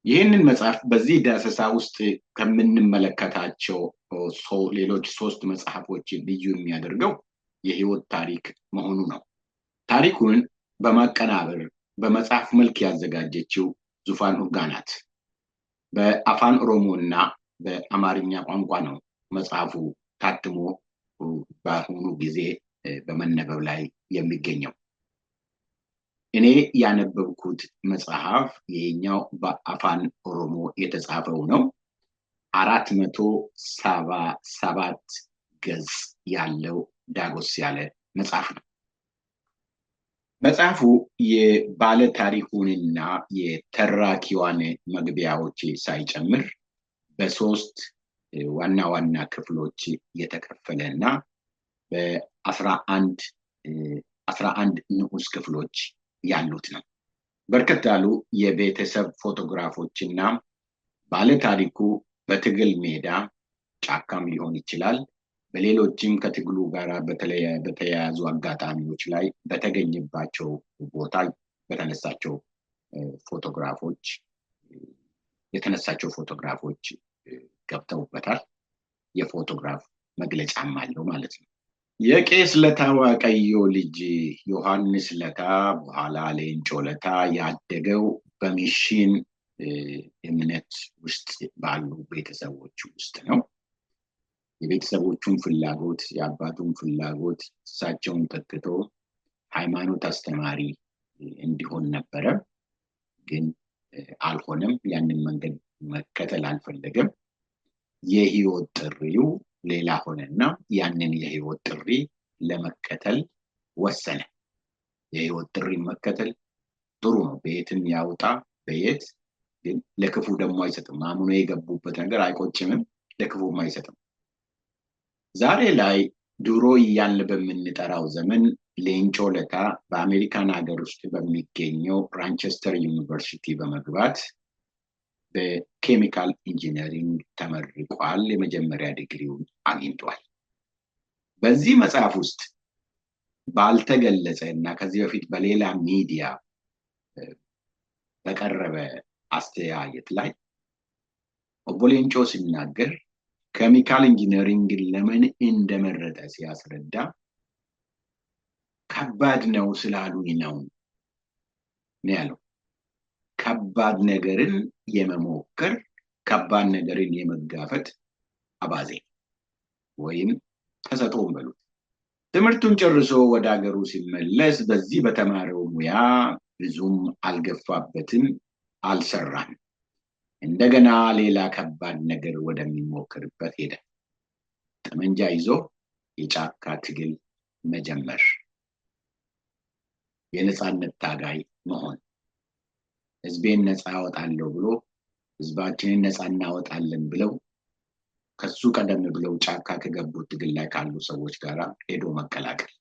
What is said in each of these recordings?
ይህንን መጽሐፍ በዚህ ዳሰሳ ውስጥ ከምንመለከታቸው ሌሎች ሶስት መጽሐፎች ልዩ የሚያደርገው የህይወት ታሪክ መሆኑ ነው። ታሪኩን በማቀናበር በመጽሐፍ መልክ ያዘጋጀችው ዙፋን ኡርጋ ናት። በአፋን ኦሮሞና በአማርኛ ቋንቋ ነው መጽሐፉ ታትሞ በአሁኑ ጊዜ በመነበብ ላይ የሚገኘው። እኔ ያነበብኩት መጽሐፍ ይሄኛው በአፋን ኦሮሞ የተጻፈው ነው። 477 ገጽ ያለው ዳጎስ ያለ መጽሐፍ ነው። መጽሐፉ የባለ ታሪኩንና የተራኪዋን መግቢያዎች ሳይጨምር በሶስት ዋና ዋና ክፍሎች የተከፈለና በ11 ንዑስ ክፍሎች ያሉት ነው። በርከት ያሉ የቤተሰብ ፎቶግራፎችና ባለ ታሪኩ በትግል ሜዳ ጫካም ሊሆን ይችላል፣ በሌሎችም ከትግሉ ጋር በተያያዙ አጋጣሚዎች ላይ በተገኘባቸው ቦታ የተነሳቸው ፎቶግራፎች ገብተውበታል። የፎቶግራፍ መግለጫም አለው ማለት ነው። የቄስ ለታ ዋቀዮ ልጅ ዮሐንስ ለታ በኋላ ሌንጮ ለታ ያደገው በሚሽን እምነት ውስጥ ባሉ ቤተሰቦች ውስጥ ነው። የቤተሰቦቹን ፍላጎት የአባቱን ፍላጎት እሳቸውን ተክቶ ሃይማኖት አስተማሪ እንዲሆን ነበረ፣ ግን አልሆነም። ያንን መንገድ መከተል አልፈለገም። የህይወት ጥሪው ሌላ ሆነና ያንን የህይወት ጥሪ ለመከተል ወሰነ። የህይወት ጥሪ መከተል ጥሩ ነው፣ በየትም ያውጣ በየት፣ ግን ለክፉ ደግሞ አይሰጥም። አምኖ የገቡበት ነገር አይቆጭምም፣ ለክፉም አይሰጥም። ዛሬ ላይ ድሮ እያልን በምንጠራው ዘመን ሌንጮ ለታ በአሜሪካን ሀገር ውስጥ በሚገኘው ራንቸስተር ዩኒቨርሲቲ በመግባት በኬሚካል ኢንጂነሪንግ ተመርቋል። የመጀመሪያ ዲግሪውን አግኝቷል። በዚህ መጽሐፍ ውስጥ ባልተገለጸ እና ከዚህ በፊት በሌላ ሚዲያ በቀረበ አስተያየት ላይ ኦቦ ሌንጮ ሲናገር ኬሚካል ኢንጂነሪንግ ለምን እንደመረጠ ሲያስረዳ ከባድ ነው ስላሉኝ ነው ያለው። ከባድ ነገርን የመሞከር ከባድ ነገርን የመጋፈጥ አባዜ ወይም ተሰጥኦን በሉት። ትምህርቱን ጨርሶ ወደ ሀገሩ ሲመለስ በዚህ በተማረው ሙያ ብዙም አልገፋበትም፣ አልሰራም። እንደገና ሌላ ከባድ ነገር ወደሚሞክርበት ሄደ። ጠመንጃ ይዞ የጫካ ትግል መጀመር፣ የነፃነት ታጋይ መሆን፣ ህዝቤን ነፃ አወጣለሁ ብሎ ህዝባችንን ነፃ እናወጣለን ብለው ከሱ ቀደም ብለው ጫካ ከገቡት ትግል ላይ ካሉ ሰዎች ጋር ሄዶ መቀላቀል፣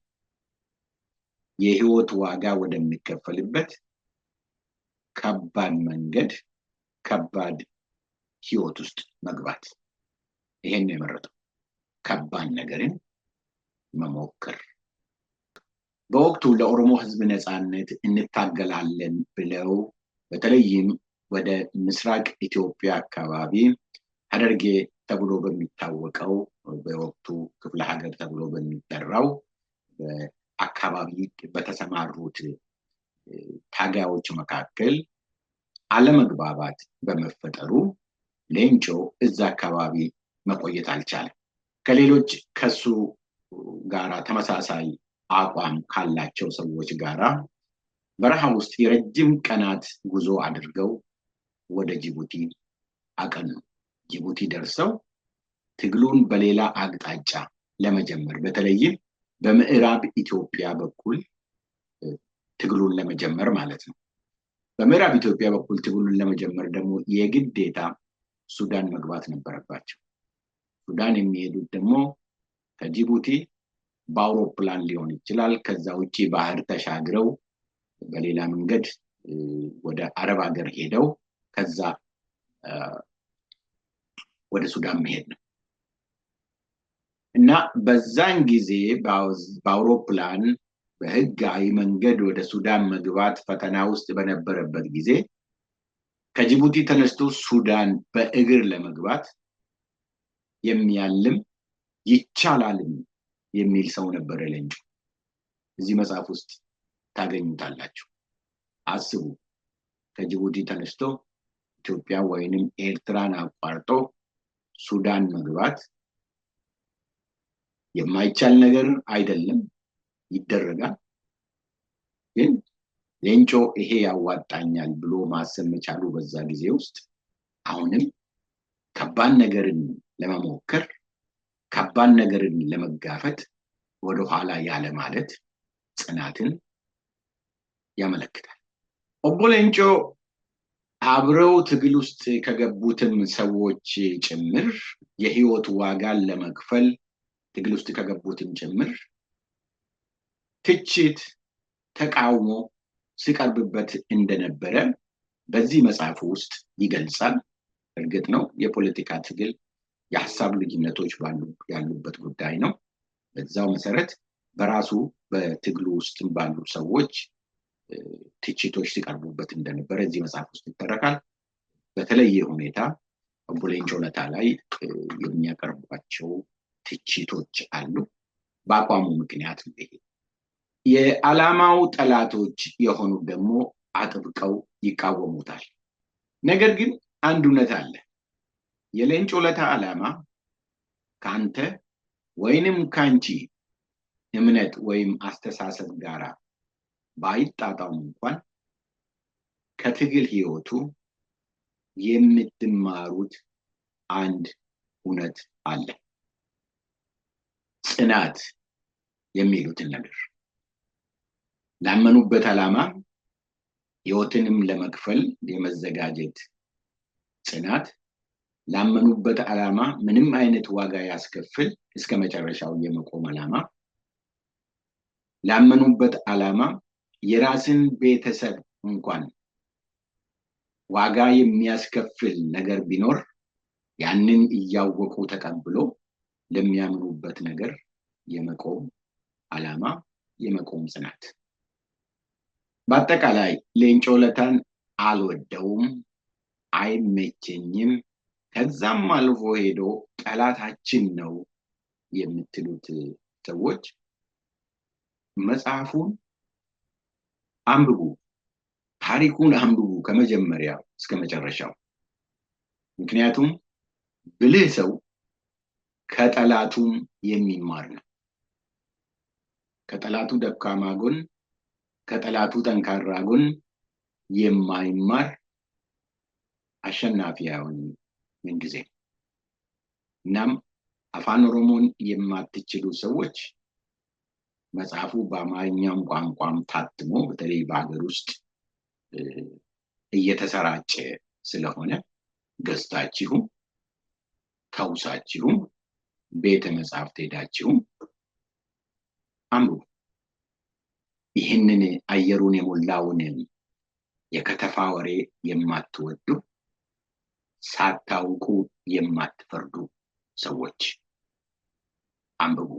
የህይወት ዋጋ ወደሚከፈልበት ከባድ መንገድ ከባድ ህይወት ውስጥ መግባት። ይሄን ነው የመረጠው፣ ከባድ ነገርን መሞከር። በወቅቱ ለኦሮሞ ህዝብ ነፃነት እንታገላለን ብለው በተለይም ወደ ምስራቅ ኢትዮጵያ አካባቢ ሐረርጌ ተብሎ በሚታወቀው በወቅቱ ክፍለ ሀገር ተብሎ በሚጠራው አካባቢ በተሰማሩት ታጋዮች መካከል አለመግባባት በመፈጠሩ ሌንጮ እዛ አካባቢ መቆየት አልቻለም። ከሌሎች ከሱ ጋራ ተመሳሳይ አቋም ካላቸው ሰዎች ጋራ በረሃ ውስጥ የረጅም ቀናት ጉዞ አድርገው ወደ ጅቡቲ አቀኑ። ጅቡቲ ደርሰው ትግሉን በሌላ አቅጣጫ ለመጀመር በተለይም በምዕራብ ኢትዮጵያ በኩል ትግሉን ለመጀመር ማለት ነው። በምዕራብ ኢትዮጵያ በኩል ትግሉን ለመጀመር ደግሞ የግዴታ ሱዳን መግባት ነበረባቸው። ሱዳን የሚሄዱት ደግሞ ከጅቡቲ በአውሮፕላን ሊሆን ይችላል። ከዛ ውጪ ባህር ተሻግረው በሌላ መንገድ ወደ አረብ ሀገር ሄደው ከዛ ወደ ሱዳን መሄድ ነው እና በዛን ጊዜ በአውሮፕላን በህጋዊ መንገድ ወደ ሱዳን መግባት ፈተና ውስጥ በነበረበት ጊዜ ከጅቡቲ ተነስቶ ሱዳን በእግር ለመግባት የሚያልም ይቻላልም የሚል ሰው ነበረ ሌንጮ። እዚህ መጽሐፍ ውስጥ ታገኙታላችሁ። አስቡ፣ ከጅቡቲ ተነስቶ ኢትዮጵያ ወይንም ኤርትራን አቋርጦ ሱዳን መግባት የማይቻል ነገር አይደለም፣ ይደረጋል። ግን ሌንጮ ይሄ ያዋጣኛል ብሎ ማሰብ መቻሉ በዛ ጊዜ ውስጥ አሁንም ከባድ ነገርን ለመሞከር ከባድ ነገርን ለመጋፈጥ ወደኋላ ያለ ማለት ጽናትን ያመለክታል። ኦቦ ሌንጮ አብረው ትግል ውስጥ ከገቡትም ሰዎች ጭምር የህይወት ዋጋን ለመክፈል ትግል ውስጥ ከገቡትም ጭምር ትችት፣ ተቃውሞ ሲቀርብበት እንደነበረ በዚህ መጽሐፍ ውስጥ ይገልጻል። እርግጥ ነው የፖለቲካ ትግል የሀሳብ ልዩነቶች ያሉበት ጉዳይ ነው። በዛው መሰረት በራሱ በትግሉ ውስጥ ባሉ ሰዎች ትችቶች ሲቀርቡበት እንደነበረ እዚህ መጽሐፍ ውስጥ ይተረካል። በተለየ ሁኔታ ኦቦ ሌንጮ ለታ ላይ የሚያቀርቧቸው ትችቶች አሉ። በአቋሙ ምክንያት ነው። የዓላማው ጠላቶች የሆኑ ደግሞ አጥብቀው ይቃወሙታል። ነገር ግን አንድ እውነት አለ። የሌንጮ ለታ ዓላማ ካንተ ወይንም ካንቺ እምነት ወይም አስተሳሰብ ጋራ ባይጣጣም እንኳን ከትግል ህይወቱ የምትማሩት አንድ እውነት አለ። ጽናት የሚሉትን ነገር ላመኑበት ዓላማ ህይወትንም ለመክፈል የመዘጋጀት ጽናት፣ ላመኑበት ዓላማ ምንም አይነት ዋጋ ያስከፍል እስከ መጨረሻው የመቆም ዓላማ፣ ላመኑበት ዓላማ የራስን ቤተሰብ እንኳን ዋጋ የሚያስከፍል ነገር ቢኖር ያንን እያወቁ ተቀብሎ ለሚያምኑበት ነገር የመቆም ዓላማ፣ የመቆም ጽናት። በአጠቃላይ ሌንጮ ለታን አልወደውም፣ አይመቸኝም፣ ከዛም አልፎ ሄዶ ጠላታችን ነው የምትሉት ሰዎች መጽሐፉን አንብቡ፣ ታሪኩን አንብቡ ከመጀመሪያው እስከ መጨረሻው። ምክንያቱም ብልህ ሰው ከጠላቱም የሚማር ነው። ከጠላቱ ደካማ ጎን፣ ከጠላቱ ጠንካራ ጎን የማይማር አሸናፊ አይሆንም ምንጊዜ። እናም አፋን ኦሮሞን የማትችሉ ሰዎች መጽሐፉ በአማርኛም ቋንቋም ታትሞ በተለይ በሀገር ውስጥ እየተሰራጨ ስለሆነ ገዝታችሁም ተውሳችሁም ቤተ መጽሐፍት ሄዳችሁም አንብቡ። ይህንን አየሩን የሞላውን የከተፋ ወሬ የማትወዱ ሳታውቁ የማትፈርዱ ሰዎች አንብቡ።